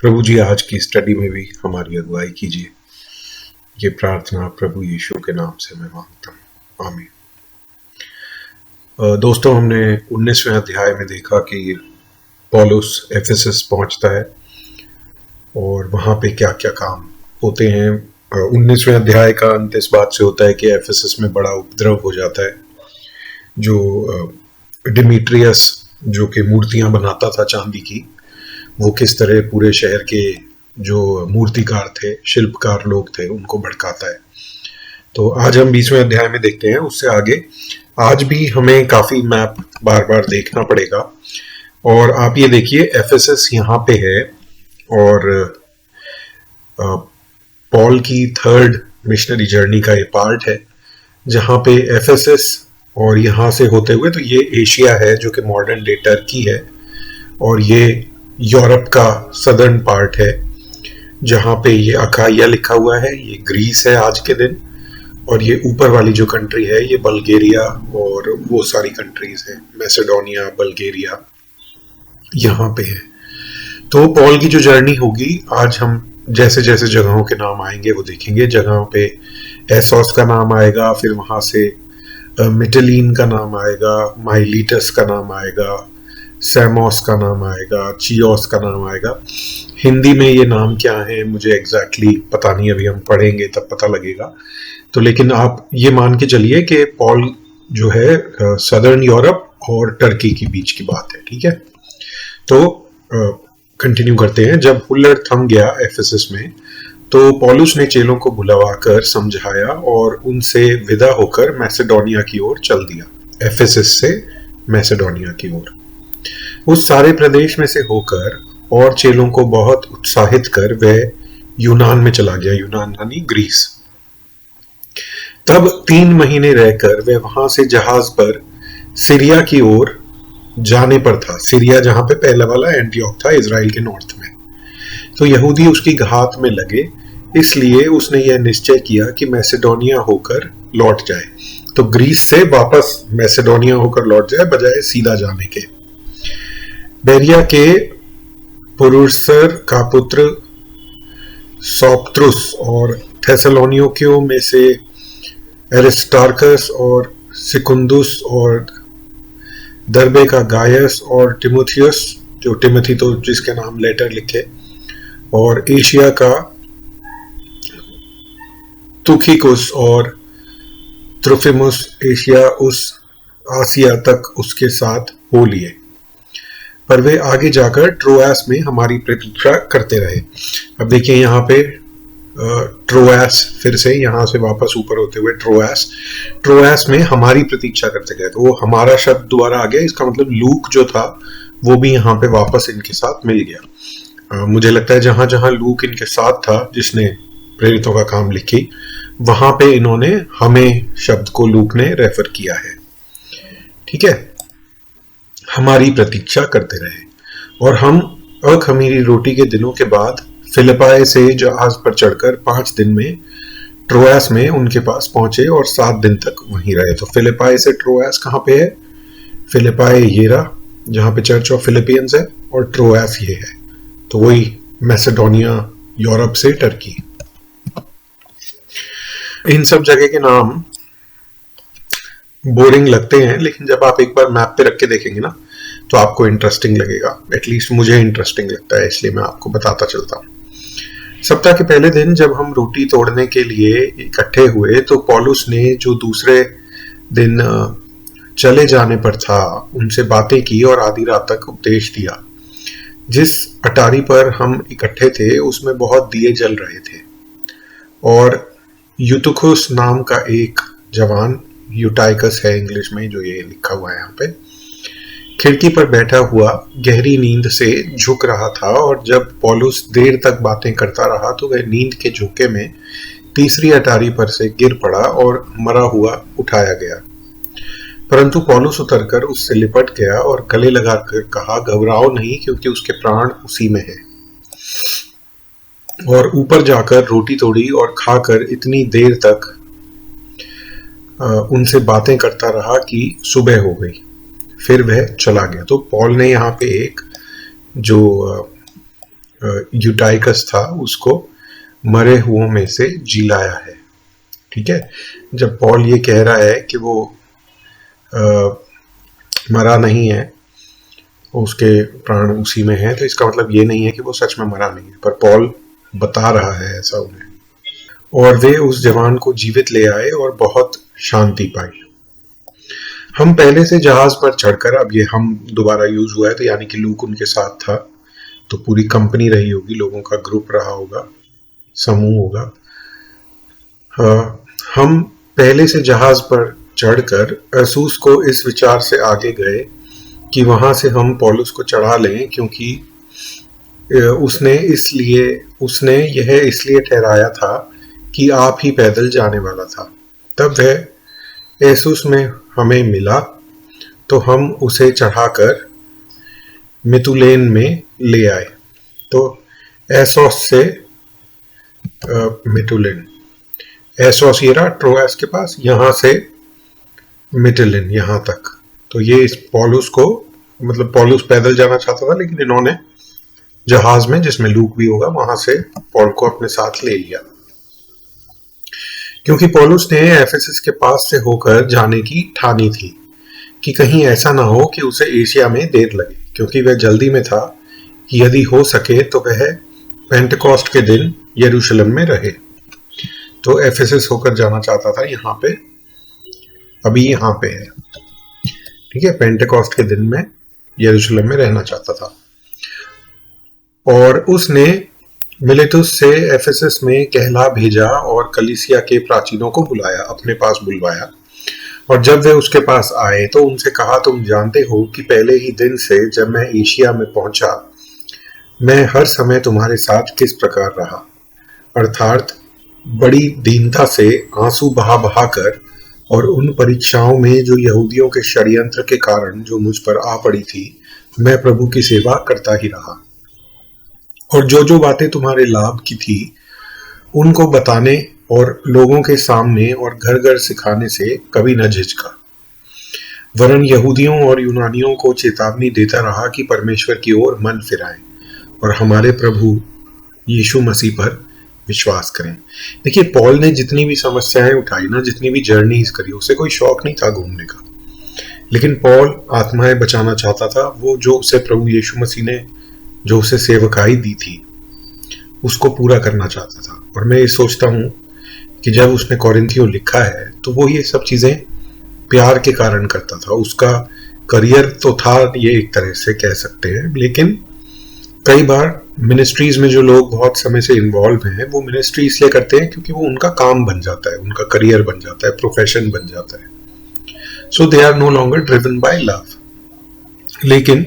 प्रभु जी आज की स्टडी में भी हमारी अगुवाई कीजिए। ये प्रार्थना प्रभु यीशु के नाम से मैं मांगता हूँ, आमीन। दोस्तों, हमने 19वें अध्याय में देखा कि पौलुस एफेसस पहुंचता है और वहां पे क्या क्या काम होते हैं। 19वें अध्याय का अंत इस बात से होता है कि एफेसस में बड़ा उपद्रव हो जाता है। जो डिमीट्रियस, जो कि मूर्तियां बनाता था चांदी की, वो किस तरह पूरे शहर के जो मूर्तिकार थे, शिल्पकार लोग थे, उनको भड़काता है। तो आज हम 20वें अध्याय में देखते हैं। उससे आगे आज भी हमें काफी मैप बार बार देखना पड़ेगा। और आप ये देखिए, एफेसस यहाँ पे है और पॉल की थर्ड मिशनरी जर्नी का ये पार्ट है, जहाँ पे एफेसस और यहाँ से होते हुए तो ये एशिया है जो कि मॉडर्न डे टर्की है, और ये यूरोप का सदर्न पार्ट है जहाँ पे ये अखाया लिखा हुआ है, ये ग्रीस है आज के दिन, और ये ऊपर वाली जो कंट्री है ये बल्गेरिया और वो सारी कंट्रीज है, मैसेडोनिया, बल्गेरिया यहाँ पे है। तो पॉल की जो जर्नी होगी, आज हम जैसे जैसे जगहों के नाम आएंगे वो देखेंगे। जगहों पे एसोस का नाम आएगा, फिर वहां से मिटेलीन का नाम आएगा, माइलीटस का नाम आएगा, सैमोस का नाम आएगा, चियोस का नाम आएगा। हिंदी में ये नाम क्या है मुझे एग्जैक्टली पता नहीं, अभी हम पढ़ेंगे तब पता लगेगा। तो लेकिन आप ये मान के चलिए कि पॉल जो है सदर्न यूरोप और टर्की के बीच की बात है, ठीक है। तो कंटिन्यू करते हैं। जब हुल्लड़ थम गया एफेसस में, तो पौलुस ने चेलों को बुलवाकर समझाया और उनसे विदा होकर मैसेडोनिया की ओर चल दिया। एफेसस से मैसेडोनिया की ओर उस सारे प्रदेश में से होकर और चेलों को बहुत उत्साहित कर वह यूनान में चला गया। यूनान यानी ग्रीस। तब 3 महीने रहकर वह वहां से जहाज पर सीरिया की ओर जाने पर था। सीरिया जहां पे पहला वाला एंटियोक था, इजराइल के नॉर्थ में। तो यहूदी उसकी घात में लगे, इसलिए उसने यह निश्चय किया कि मैसेडोनिया होकर लौट जाए। तो ग्रीस से वापस मैसेडोनिया होकर लौट जाए बजाय सीधा जाने के। बेरिया के पुरुषर का पुत्र सोपत्रुस और थेसलोनिकियों में से एरिस्टार्कस और सिकुंदुस और दरबे का गायस और टिमोथियस, जो टिमोथी तो जिसके नाम लेटर लिखे, और एशिया का तुखिकुस और त्रुफिमुस एशिया उस आसिया तक उसके साथ हो लिए। पर वे आगे जाकर ट्रोआस में हमारी प्रतीक्षा करते रहे। अब देखिए यहाँ पे ट्रोआस, फिर से यहाँ से वापस ऊपर होते हुए ट्रोआस में हमारी प्रतीक्षा करते गए। तो वो हमारा शब्द दोबारा आ गया। इसका मतलब लूक जो था वो भी यहाँ पे वापस इनके साथ मिल गया। मुझे लगता है जहां जहां लूक इनके साथ था, जिसने प्रेरितों का काम लिखी, वहां पे इन्होंने हमें शब्द को लूक ने रेफर किया है, ठीक है। हमारी प्रतीक्षा करते रहे। और हम अखमीरी रोटी के दिनों के बाद फिलिपाई से जहाज पर चढ़कर 5 दिन में ट्रोआस में उनके पास पहुंचे और 7 दिन तक वहीं रहे। तो फिलिपाई से ट्रोआस कहाँ पे है? फिलिपाई ये रहा, जहां पे चर्च ऑफ फिलिपियंस है, और ट्रोआस ये है। तो वही मैसेडोनिया, यूरोप से टर्की। इन सब जगह के नाम बोरिंग लगते हैं, लेकिन जब आप एक बार मैप पे रख के देखेंगे ना, तो आपको इंटरेस्टिंग लगेगा। एटलीस्ट मुझे इंटरेस्टिंग लगता है, इसलिए मैं आपको बताता चलता हूँ। सप्ताह के पहले दिन जब हम रोटी तोड़ने के लिए इकट्ठे हुए, तो पौलुस ने जो दूसरे दिन चले जाने पर था उनसे बातें की और आधी रात तक उपदेश दिया। जिस अटारी पर हम इकट्ठे थे उसमें बहुत दिए जल रहे थे, और यूतुखुस नाम का एक जवान, यूटाइकस है इंग्लिश में जो ये लिखा हुआ है यहाँ पे, खिड़की पर बैठा हुआ गहरी नींद से झुक रहा था। और जब पौलुस देर तक बातें करता रहा तो वह नींद के झोंके में तीसरी अटारी पर से गिर पड़ा और मरा हुआ उठाया गया। परंतु पौलुस उतरकर उससे लिपट गया और गले लगाकर कहा, घबराओ नहीं, क्योंकि उसके प्राण उसी में है। और ऊपर जाकर रोटी तोड़ी और खाकर इतनी देर तक उनसे बातें करता रहा कि सुबह हो गई। फिर वह चला गया। तो पॉल ने यहाँ पे एक जो यूटाइकस था उसको मरे हुओं में से जी लाया है। ठीक है, जब पॉल ये कह रहा है कि वो मरा नहीं है, उसके प्राण उसी में है, तो इसका मतलब ये नहीं है कि वो सच में मरा नहीं है, पर पॉल बता रहा है ऐसा उन्हें। और वे उस जवान को जीवित ले आए और बहुत शांति पाई। हम पहले से जहाज पर चढ़कर, अब ये हम दोबारा यूज हुआ है, तो यानी कि लूक उनके साथ था, तो पूरी कंपनी रही होगी, लोगों का ग्रुप रहा होगा, समूह होगा। हम पहले से जहाज पर चढ़कर अर्सूस को इस विचार से आगे गए कि वहां से हम पौलुस को चढ़ा लें, क्योंकि उसने यह इसलिए ठहराया था कि आप ही पैदल जाने वाला था। तब वह एसुस में हमें मिला, तो हम उसे चढ़ाकर मितुलेन में ले आए। तो एसोस से मितुलेन, एसोस ये रहा ट्रोआस के पास, यहां से मितुलेन यहां तक। तो ये इस पौलुस को, मतलब पौलुस पैदल जाना चाहता था, लेकिन इन्होंने जहाज में, जिसमें लूक भी होगा, वहां से पौल को अपने साथ ले लिया, क्योंकि पौलुस ने एफेसस के पास से होकर जाने की ठानी थी कि कहीं ऐसा ना हो कि उसे एशिया में देर लगे, क्योंकि वह जल्दी में था कि यदि हो सके तो वह पेंटेकोस्ट के दिन यरूशलेम में रहे। तो एफेसस होकर जाना चाहता था, यहाँ पे अभी यहाँ पे है, ठीक है, पेंटेकोस्ट के दिन में यरूशलेम में रहना चाहता था। और उसने मिलेतुस से एफेसस में कहला भेजा और कलीसिया के प्राचीनों को बुलाया, अपने पास बुलवाया। और जब वे उसके पास आए तो उनसे कहा, तुम जानते हो कि पहले ही दिन से जब मैं एशिया में पहुंचा, मैं हर समय तुम्हारे साथ किस प्रकार रहा, अर्थात बड़ी दीनता से आंसू बहा बहा कर, और उन परीक्षाओं में जो यहूदियों के षड्यंत्र के कारण जो मुझ पर आ पड़ी थी, मैं प्रभु की सेवा करता ही रहा। और जो जो बातें तुम्हारे लाभ की थी उनको बताने और लोगों के सामने और घर घर सिखाने से कभी न झिझका, वरन यहूदियों और यूनानियों को चेतावनी देता रहा कि परमेश्वर की ओर मन फिराएं और हमारे प्रभु यीशु मसीह पर विश्वास करें। देखिए, पॉल ने जितनी भी समस्याएं उठाई ना, जितनी भी जर्नीज करी, उसे कोई शौक नहीं था घूमने का, लेकिन पॉल आत्माएं बचाना चाहता था। वो जो उसे प्रभु यीशु मसीह ने जो उसे सेवकाई दी थी, उसको पूरा करना चाहता था। और मैं ये सोचता हूँ कि जब उसने कोरिन्थियों लिखा है, तो वो ये सब चीजें प्यार के कारण करता था। उसका करियर तो था, ये एक तरह से कह सकते हैं, लेकिन कई बार मिनिस्ट्रीज में जो लोग बहुत समय से इन्वॉल्व हैं, वो मिनिस्ट्री इसलिए करते हैं क्योंकि वो उनका काम बन जाता है, उनका करियर बन जाता है, प्रोफेशन बन जाता है। So they are no longer driven by love. लेकिन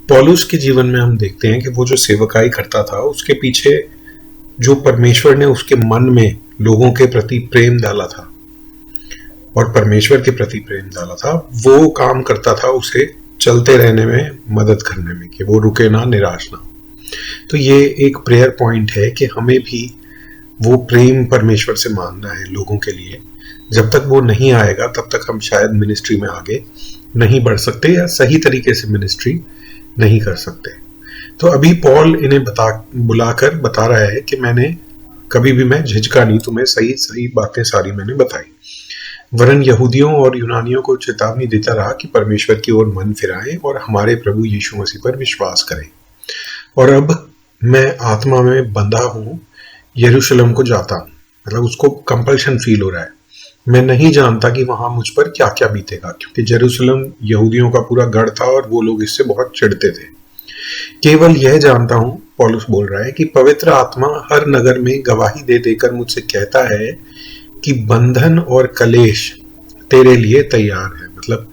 पौलुस के जीवन में हम देखते हैं कि वो जो सेवकाई करता था, उसके पीछे जो परमेश्वर ने उसके मन में लोगों के प्रति प्रेम डाला था और परमेश्वर के प्रति प्रेम डाला था, वो काम करता था उसे चलते रहने में, मदद करने में, कि वो रुके ना, निराश ना। तो ये एक प्रेयर पॉइंट है कि हमें भी वो प्रेम परमेश्वर से मांगना है लोगों के लिए। जब तक वो नहीं आएगा तब तक हम शायद मिनिस्ट्री में आगे नहीं बढ़ सकते या सही तरीके से मिनिस्ट्री नहीं कर सकते। तो अभी पॉल इन्हें बुलाकर बता रहा है कि मैंने कभी भी, मैं झिझका नहीं, तुम्हें सही सही बातें सारी मैंने बताई, वरन यहूदियों और यूनानियों को चेतावनी देता रहा कि परमेश्वर की ओर मन फिराएं और हमारे प्रभु यीशु मसीह पर विश्वास करें। और अब मैं आत्मा में बंधा हूं, यरूशलेम को जाता हूं, मतलब उसको कंपल्शन फील हो रहा है। मैं नहीं जानता कि वहां मुझ पर क्या क्या बीतेगा, क्योंकि यरूशलेम यहूदियों का पूरा गढ़ था और वो लोग इससे बहुत चिढ़ते थे। केवल यह जानता हूं, पौलुस बोल रहा है, कि पवित्र आत्मा हर नगर में गवाही दे देकर मुझसे कहता है कि बंधन और कलेश तेरे लिए तैयार है। मतलब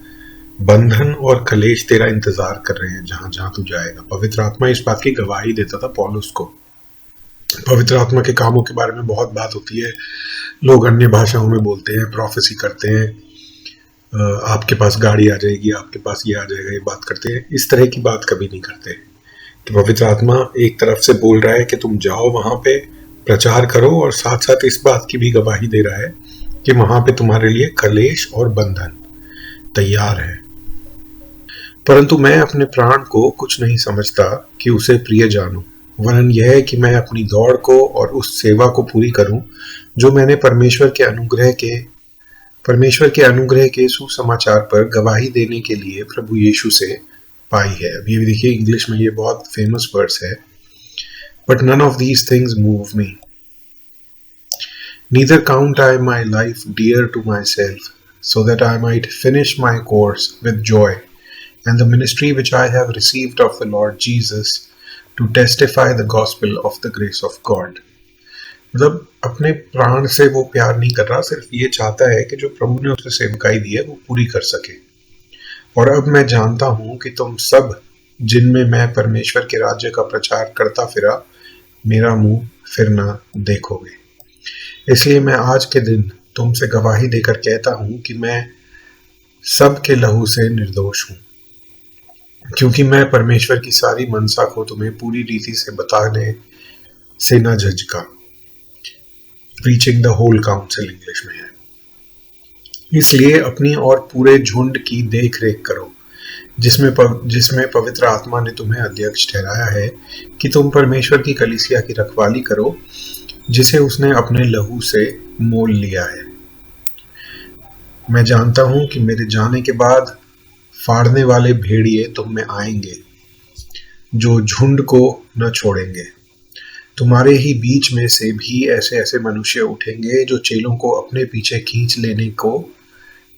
बंधन और कलेश तेरा इंतजार कर रहे हैं जहां जहां तू जाएगा। पवित्र आत्मा इस बात की गवाही देता था पौलुस को। पवित्र आत्मा के कामों के बारे में बहुत बात होती है, लोग अन्य भाषाओं में बोलते हैं, प्रोफेसी करते हैं, आपके पास गाड़ी आ जाएगी, आपके पास ये आ जाएगा, ये बात करते हैं। इस तरह की बात कभी नहीं करते कि पवित्र आत्मा एक तरफ से बोल रहा है कि तुम जाओ वहां पे प्रचार करो, और साथ साथ इस बात की भी गवाही दे रहा है कि वहां पे तुम्हारे लिए कलेश और बंधन तैयार है। परंतु मैं अपने प्राण को कुछ नहीं समझता कि उसे प्रिय जानूं, वरन यह है कि मैं अपनी दौड़ को और उस सेवा को पूरी करूं जो मैंने परमेश्वर के अनुग्रह के सुसमाचार पर गवाही देने के लिए प्रभु यीशु से पाई है। अभी भी देखिए इंग्लिश में ये बहुत फेमस वर्ड्स है, but none of these things move me, neither count I my life dear to myself, so that I might finish my course with joy and the ministry which I have received of the Lord Jesus to testify the gospel of the grace of God। मतलब अपने प्राण से वो प्यार नहीं कर रहा, सिर्फ ये चाहता है कि जो प्रभु ने उसे सेवकाई दी है वो पूरी कर सके। और अब मैं जानता हूं कि तुम सब जिनमें मैं परमेश्वर के राज्य का प्रचार करता फिरा, मेरा मुंह फिर ना देखोगे। इसलिए मैं आज के दिन तुमसे गवाही देकर कहता हूं कि मैं सब के लहू से निर्दोष हूं, क्योंकि मैं परमेश्वर की सारी मनसा को तुम्हें पूरी रीति से बताने से न झिझका। Preaching the whole council English में है। इसलिए अपनी और पूरे झुंड की देख रेख करो, जिसमें पवित्र आत्मा ने तुम्हें अध्यक्ष ठहराया है, कि तुम परमेश्वर की कलीसिया की रखवाली करो, जिसे उसने अपने लहू से मोल लिया है। मैं जानता हूं कि मेरे जाने के बाद फाड़ने वाले भेड़िए तुम में आएंगे, जो झुंड को न छोड़ेंगे। तुम्हारे ही बीच में से भी ऐसे ऐसे मनुष्य उठेंगे जो चेलों को अपने पीछे खींच लेने को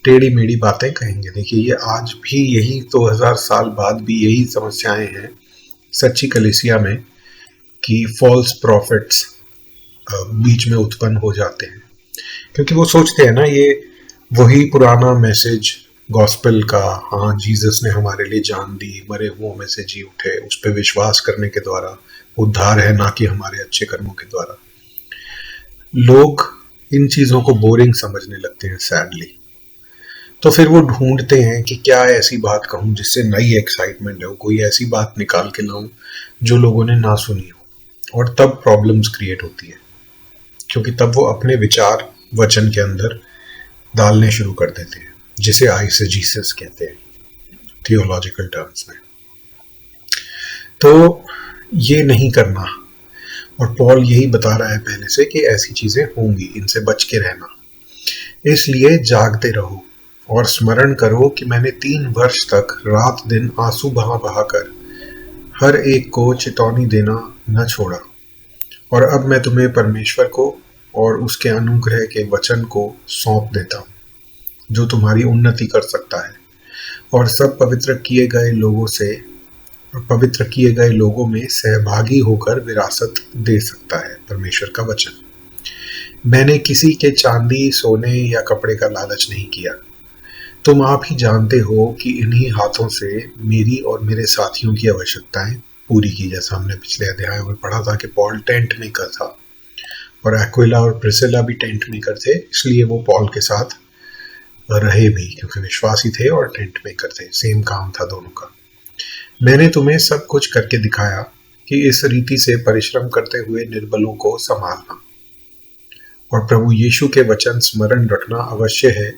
टेढ़ी मेढ़ी बातें कहेंगे। देखिए ये आज भी यही 2000 साल बाद भी यही समस्याएं हैं सच्ची कलीसिया में, कि फॉल्स प्रॉफिट्स बीच में उत्पन्न हो जाते हैं, क्योंकि वो सोचते हैं ना ये वही पुराना मैसेज गॉस्पेल का, हाँ जीसस ने हमारे लिए जान दी, मरे हुओं में से जी उठे, उस पर विश्वास करने के द्वारा उद्धार है, ना कि हमारे अच्छे कर्मों के द्वारा। लोग इन चीजों को बोरिंग समझने लगते हैं सैडली, तो फिर वो ढूंढते हैं कि क्या ऐसी बात कहूं जिससे नई एक्साइटमेंट हो, कोई ऐसी बात निकाल के लाऊं जो लोगों ने ना सुनी हो, और तब प्रॉब्लम्स क्रिएट होती है, क्योंकि तब वो अपने विचार वचन के अंदर डालने शुरू कर देते हैं, जिसे आइसेजीसिस कहते हैं थियोलॉजिकल टर्म्स में। तो ये नहीं करना, और पॉल यही बता रहा है पहले से कि ऐसी चीजें होंगी, इनसे बच के रहना। इसलिए जागते रहो और स्मरण करो कि मैंने 3 वर्ष तक रात दिन आंसू बहा बहा कर हर एक को चेतावनी देना न छोड़ा, और अब मैं तुम्हें परमेश्वर को और उसके अनुग्रह के वचन को सौंप देता हूँ, जो तुम्हारी उन्नति कर सकता है और सब पवित्र किए गए लोगों में सहभागी होकर विरासत दे सकता है परमेश्वर का वचन। मैंने किसी के चांदी, सोने या कपड़े का लालच नहीं किया। तुम आप ही जानते हो कि इन्हीं हाथों से मेरी और मेरे साथियों की आवश्यकताएं पूरी की। जैसा हमने पिछले अध्याय में पढ़ा था कि पॉल टेंट मेकर था और एक्विला और प्रिसिला भी टेंट मेकर थे, इसलिए वो पॉल के साथ रहे भी, क्योंकि विश्वासी थे और टेंट मेकर थे, सेम काम था दोनों का। मैंने तुम्हें सब कुछ करके दिखाया कि इस रीति से परिश्रम करते हुए निर्बलों को संभालना और प्रभु यीशु के वचन स्मरण रखना अवश्य है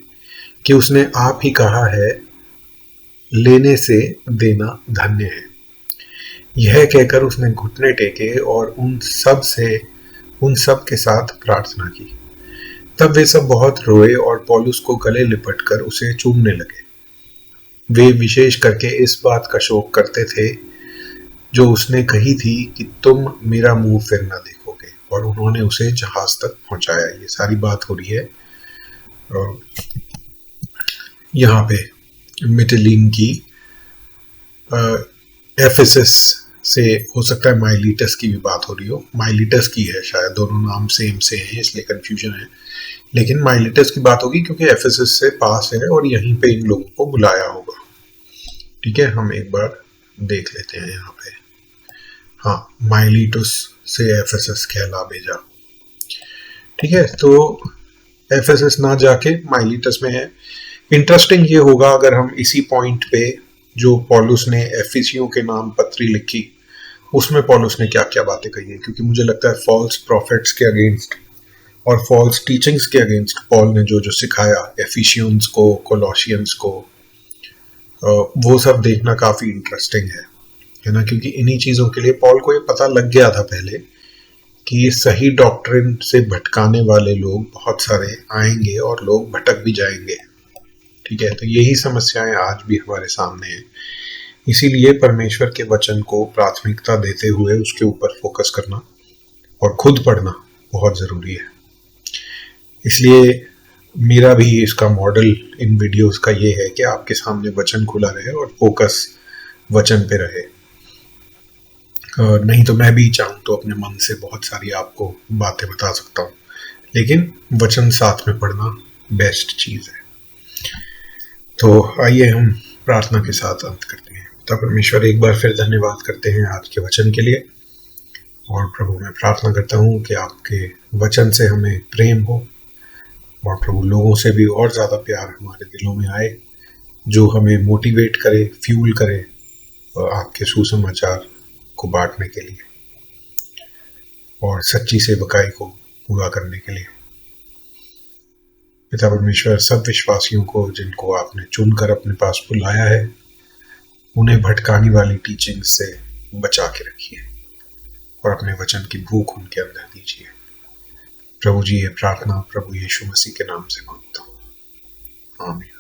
कि उसने आप ही कहा है, लेने से देना धन्य है। यह कहकर उसने घुटने टेके और उन सब के साथ प्रार्थना की। तब वे सब बहुत रोए और पौलुस को गले लिपटकर उसे चूमने लगे। वे विशेष करके इस बात का शोक करते थे जो उसने कही थी कि तुम मेरा मुंह फिर ना देखोगे, और उन्होंने उसे जहाज तक पहुंचाया। ये सारी बात हो रही है यहाँ पे मिटिलीन की, एफेसस से, हो सकता है माइलीटस की भी बात हो रही हो, माइलीटस की है शायद, दोनों नाम सेम से हैं इसलिए कंफ्यूजन है, लेकिन माइलीटस की बात होगी क्योंकि एफेसस से पास है और यहीं पे इन लोगों को बुलाया होगा। ठीक है, हम एक बार देख लेते हैं यहाँ पे। हाँ, माइलीटस से एफेसस कहला भेजा। ठीक है, तो एफेसस ना जाके माइलीटस में है। इंटरेस्टिंग ये होगा अगर हम इसी पॉइंट पे जो पॉलुस ने एफिसियों के नाम पत्री लिखी उसमें पॉलुस ने क्या क्या बातें कही हैं, क्योंकि मुझे लगता है फॉल्स प्रॉफिट्स के अगेंस्ट और फॉल्स टीचिंग्स के अगेंस्ट पॉल ने जो जो सिखाया एफिशियंस को, कोलोशियंस को, वो सब देखना काफी इंटरेस्टिंग है। है ना, क्योंकि इन्हीं चीजों के लिए पॉल को ये पता लग गया था पहले कि ये सही डॉक्ट्रिन से भटकाने वाले लोग बहुत सारे आएंगे और लोग भटक भी जाएंगे। ठीक है, तो यही समस्याएं आज भी हमारे सामने हैं। इसीलिए परमेश्वर के वचन को प्राथमिकता देते हुए उसके ऊपर फोकस करना और खुद पढ़ना बहुत जरूरी है। इसलिए मेरा भी इसका मॉडल इन वीडियोस का ये है कि आपके सामने वचन खुला रहे और फोकस वचन पे रहे। नहीं तो मैं भी चाहूँ तो अपने मन से बहुत सारी आपको बातें बता सकता हूँ, लेकिन वचन साथ में पढ़ना बेस्ट चीज़ है। तो आइए हम प्रार्थना के साथ अंत करते हैं। तो परमेश्वर, एक बार फिर धन्यवाद करते हैं आज के वचन के लिए। और प्रभु, मैं प्रार्थना करता हूँ कि आपके वचन से हमें प्रेम हो और प्रभु लोगों से भी और ज़्यादा प्यार हमारे दिलों में आए, जो हमें मोटिवेट करे, फ्यूल करे आपके सुसमाचार को बांटने के लिए और सच्ची सेवकाई को पूरा करने के लिए। पिता परमेश्वर, सब विश्वासियों को जिनको आपने चुनकर अपने पास बुलाया है, उन्हें भटकाने वाली टीचिंग से बचा के रखिए और अपने वचन की भूख उनके अंदर दीजिए। प्रभु जी, ये प्रार्थना प्रभु यीशु मसीह के नाम से मांगता हूँ, आमीन।